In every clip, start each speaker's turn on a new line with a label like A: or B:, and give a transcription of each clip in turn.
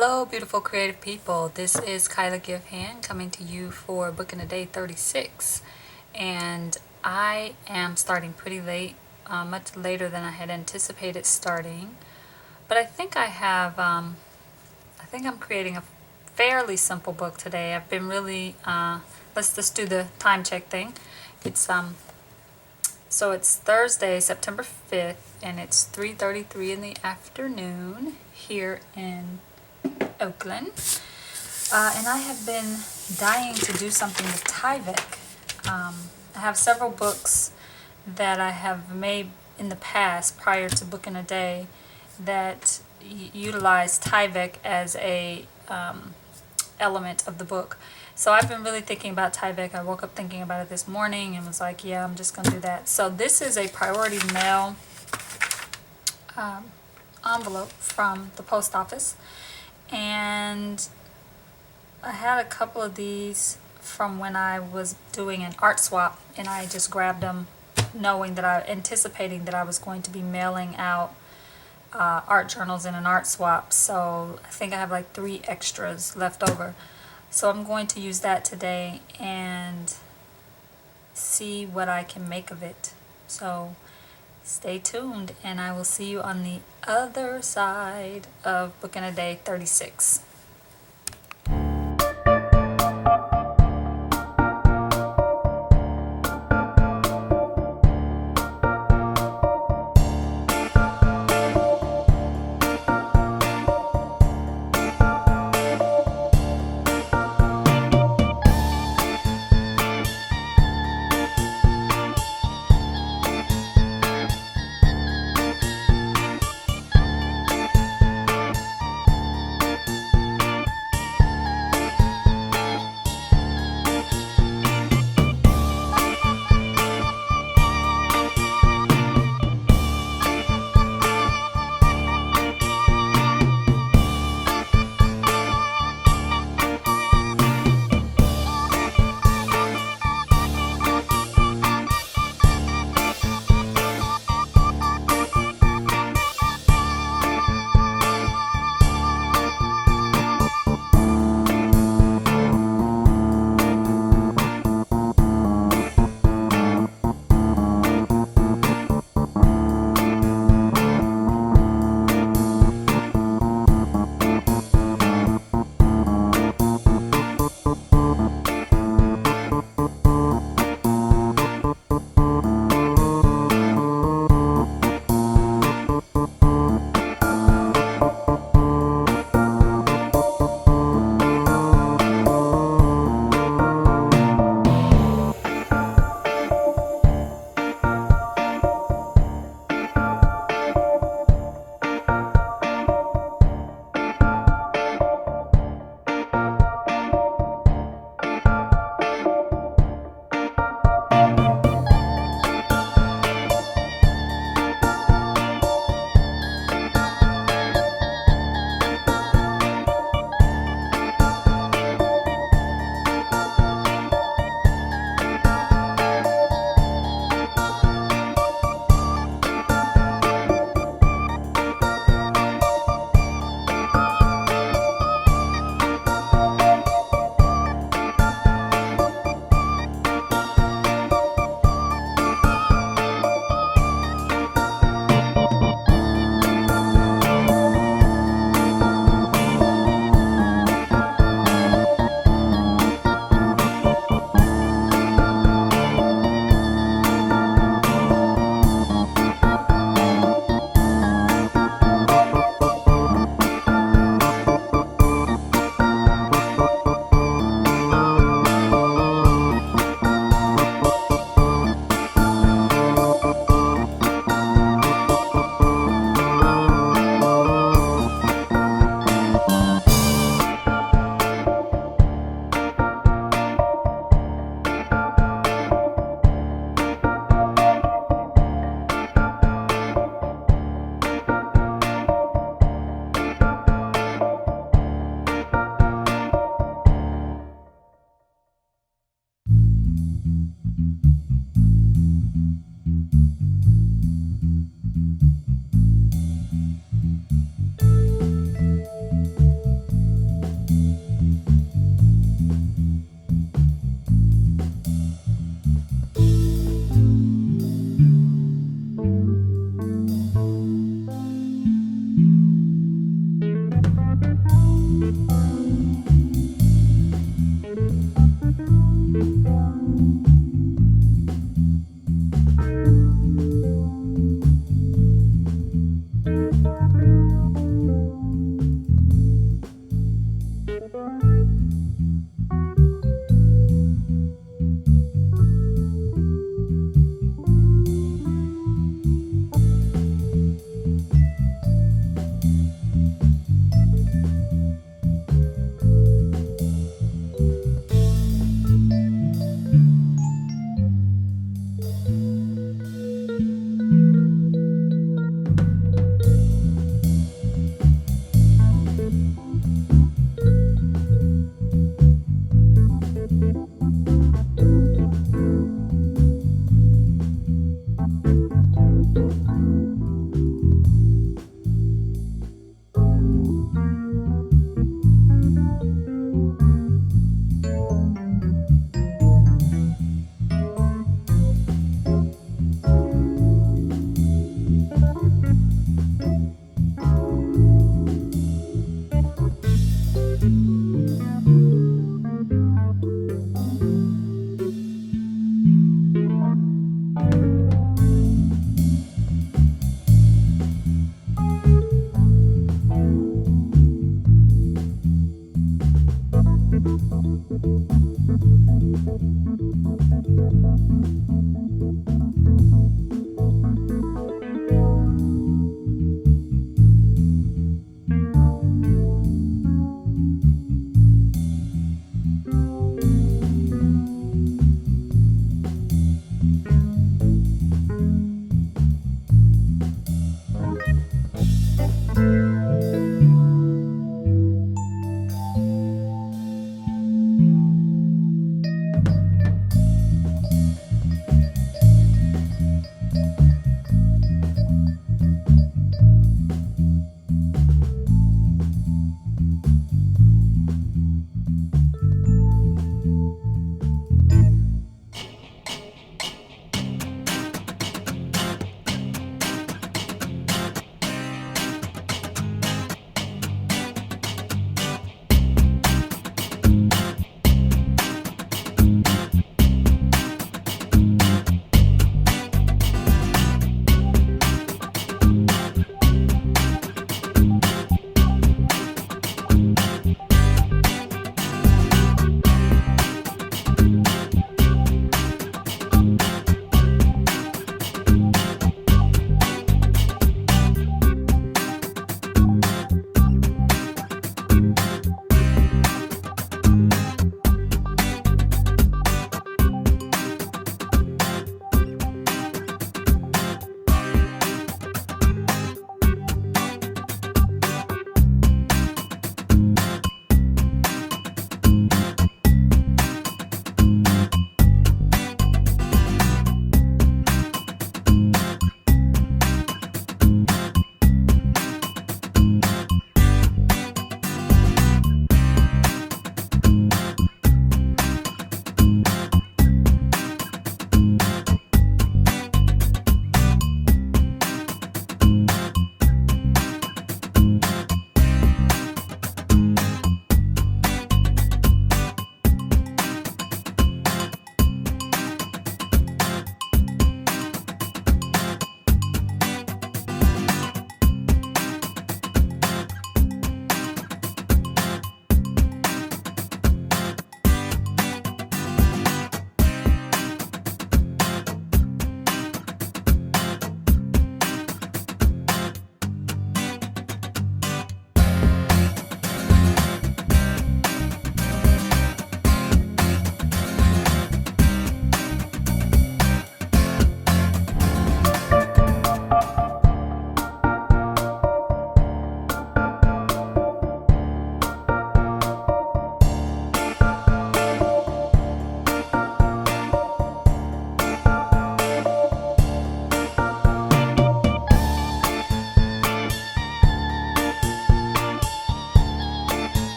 A: Hello, beautiful creative people. This is Kyla Givehand coming to you for Book in a Day 36. And I am starting pretty late, much later than I had anticipated starting. But I think I think I'm creating a fairly simple book today. I've been really, let's just do the time check thing. So it's Thursday, September 5th, and it's 3:33 in the afternoon here in Oakland. And I have been dying to do something with Tyvek. I have several books that I have made in the past prior to Book in a Day that utilize Tyvek as a element of the book. So I've been really thinking about Tyvek. I woke up thinking about it this morning and was like, yeah, I'm just going to do that. So this is a priority mail envelope from the post office. And I had a couple of these from when I was doing an art swap, and I just grabbed them anticipating that I was going to be mailing out art journals in an art swap. So I think I have like 3 extras left over. So I'm going to use that today and see what I can make of it. So stay tuned, and I will see you on the other side of Book in a Day 36.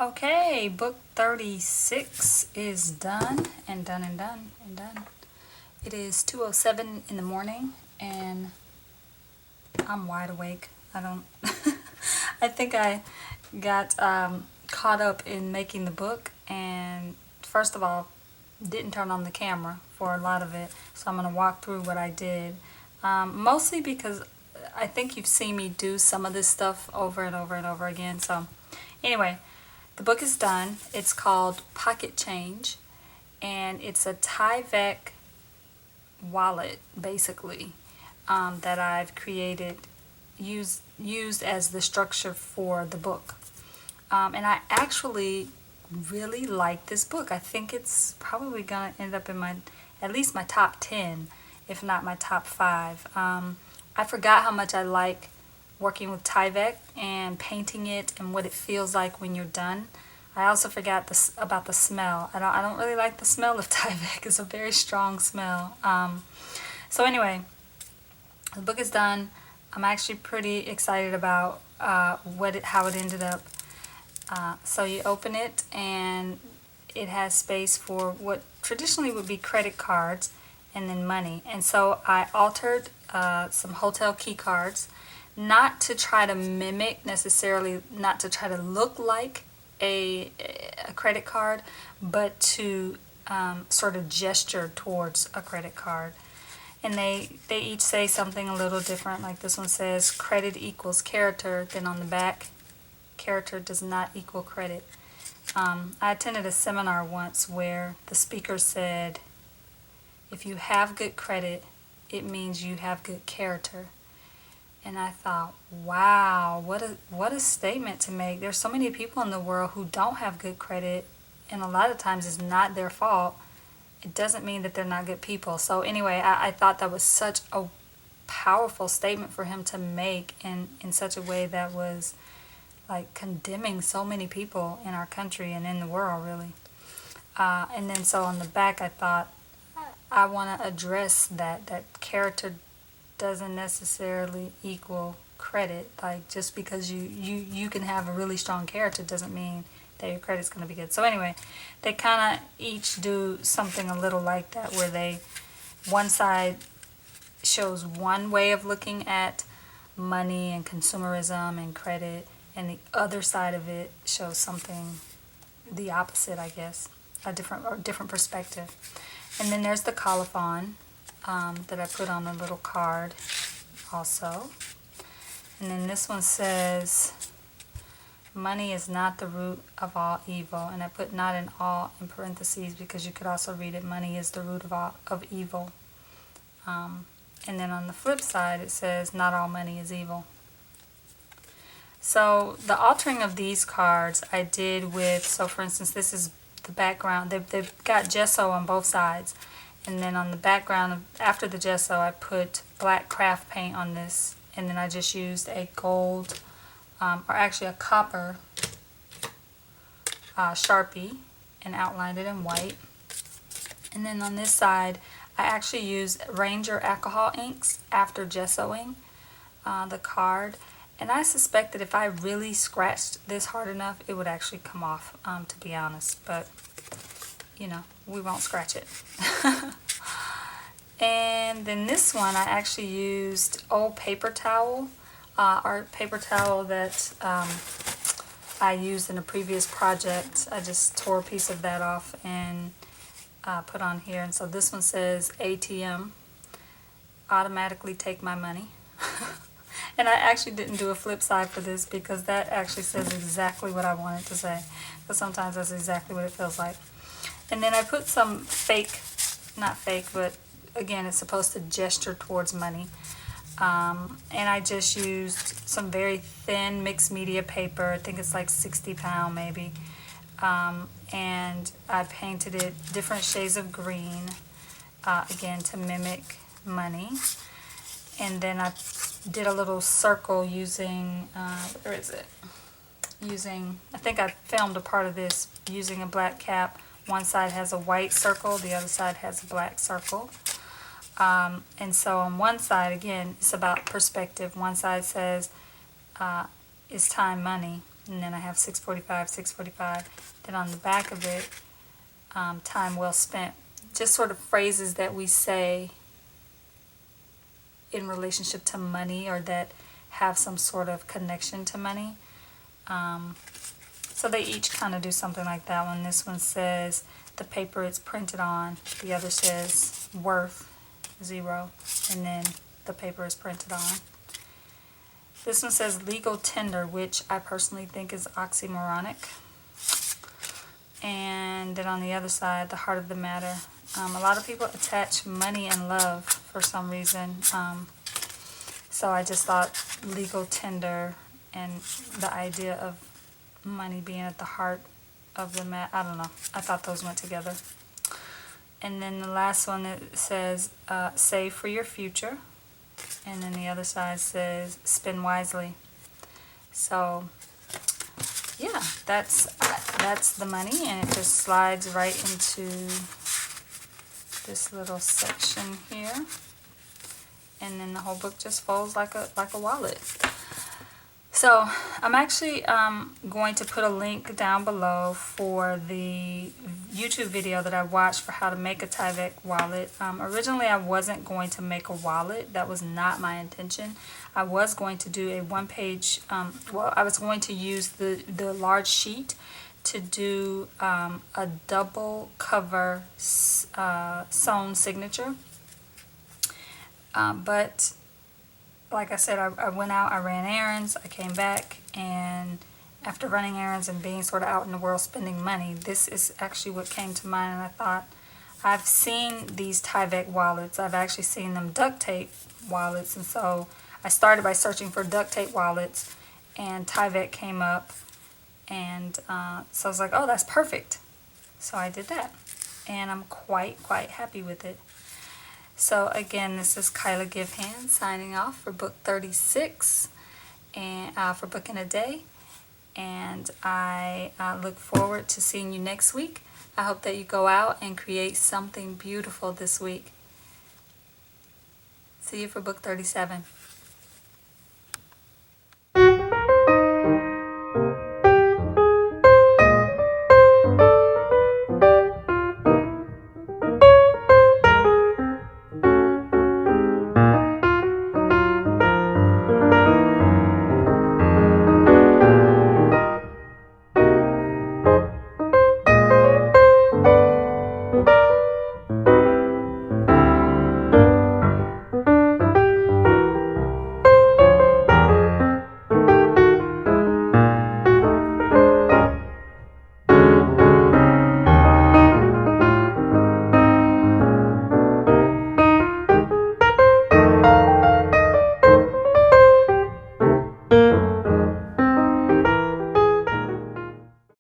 A: Okay, book 36 is done and done and done and done. It is 2:07 in the morning and I'm wide awake. I don't, I think I got caught up in making the book and first of all, didn't turn on the camera for a lot of it. So I'm going to walk through what I did. Mostly because I think you've seen me do some of this stuff over and over and over again. So anyway, the book is done. It's called Pocket Change, and it's a Tyvek wallet, basically, that I've created, used as the structure for the book. And I actually really like this book. I think it's probably going to end up in at least my top 10, if not my top 5. I forgot how much I like working with Tyvek and painting it and what it feels like when you're done. I also forgot about the smell. I don't really like the smell of Tyvek. It's a very strong smell. So anyway, the book is done. I'm actually pretty excited about how it ended up. So you open it and it has space for what traditionally would be credit cards and then money. And so I altered some hotel key cards, not to try to mimic necessarily, not to try to look like a credit card, but to sort of gesture towards a credit card. And they each say something a little different. Like this one says credit equals character, then on the back, character does not equal credit. I attended a seminar once where the speaker said, if you have good credit, it means you have good character. And I thought, wow, what a statement to make. There's so many people in the world who don't have good credit, and a lot of times it's not their fault. It doesn't mean that they're not good people. So anyway, I thought that was such a powerful statement for him to make in such a way that was like condemning so many people in our country and in the world, really. And then so on the back, I thought, I want to address that character doesn't necessarily equal credit. Like just because you can have a really strong character doesn't mean that your credit's going to be good. So anyway, they kind of each do something a little like that, where one side shows one way of looking at money and consumerism and credit, and the other side of it shows something the opposite, I guess, a different perspective. And then there's the colophon that I put on a little card also. And then this one says, money is not the root of all evil. And I put not in all in parentheses because you could also read it, money is the root of evil. And then on the flip side it says, not all money is evil. So the altering of these cards I did with, so for instance, this is the background. They've got gesso on both sides. And then on the background, after the gesso, I put black craft paint on this. And then I just used a gold, or actually a copper Sharpie, and outlined it in white. And then on this side, I actually used Ranger alcohol inks after gessoing the card. And I suspect that if I really scratched this hard enough, it would actually come off, to be honest. But, you know, we won't scratch it. And then this one, I actually used old paper towel, art paper towel that I used in a previous project. I just tore a piece of that off and put on here. And so this one says ATM, automatically take my money. And I actually didn't do a flip side for this because that actually says exactly what I wanted to say. Because sometimes that's exactly what it feels like. And then I put some fake, not fake, but again, it's supposed to gesture towards money. And I just used some very thin mixed media paper. I think it's like 60 pound maybe. And I painted it different shades of green, again, to mimic money. And then I did a little circle using, where is it? I think I filmed a part of this using a black cap. One side has a white circle, the other side has a black circle. And so on one side, again, it's about perspective. One side says, is time money? and then I have 6:45, 6:45. Then on the back of it, time well spent. Just sort of phrases that we say in relationship to money, or that have some sort of connection to money. So they each kind of do something like that one. This one says the paper it's printed on. The other says worth, 0, and then the paper is printed on. This one says legal tender, which I personally think is oxymoronic. And then on the other side, the heart of the matter. A lot of people attach money and love for some reason. So I just thought legal tender and the idea of money being at the heart of the matter, I don't know. I thought those went together. And then the last one, it says save for your future. And then the other side says spend wisely. So yeah, that's the money, and it just slides right into this little section here, and then the whole book just folds like a wallet. So I'm actually going to put a link down below for the YouTube video that I watched for how to make a Tyvek wallet. Originally I wasn't going to make a wallet. That was not my intention. I was going to do a one-page, I was going to use the large sheet to do a double cover sewn signature. But like I said, I went out, I ran errands, I came back, and after running errands and being sort of out in the world spending money, this is actually what came to mind, and I thought, I've seen these Tyvek wallets. I've actually seen them duct tape wallets, and so I started by searching for duct tape wallets, and Tyvek came up, and so I was like, oh, that's perfect. So I did that, and I'm quite happy with it. So again, this is Kyla Givehand signing off for book 36 and for Book in a Day. And I look forward to seeing you next week. I hope that you go out and create something beautiful this week. See you for book 37.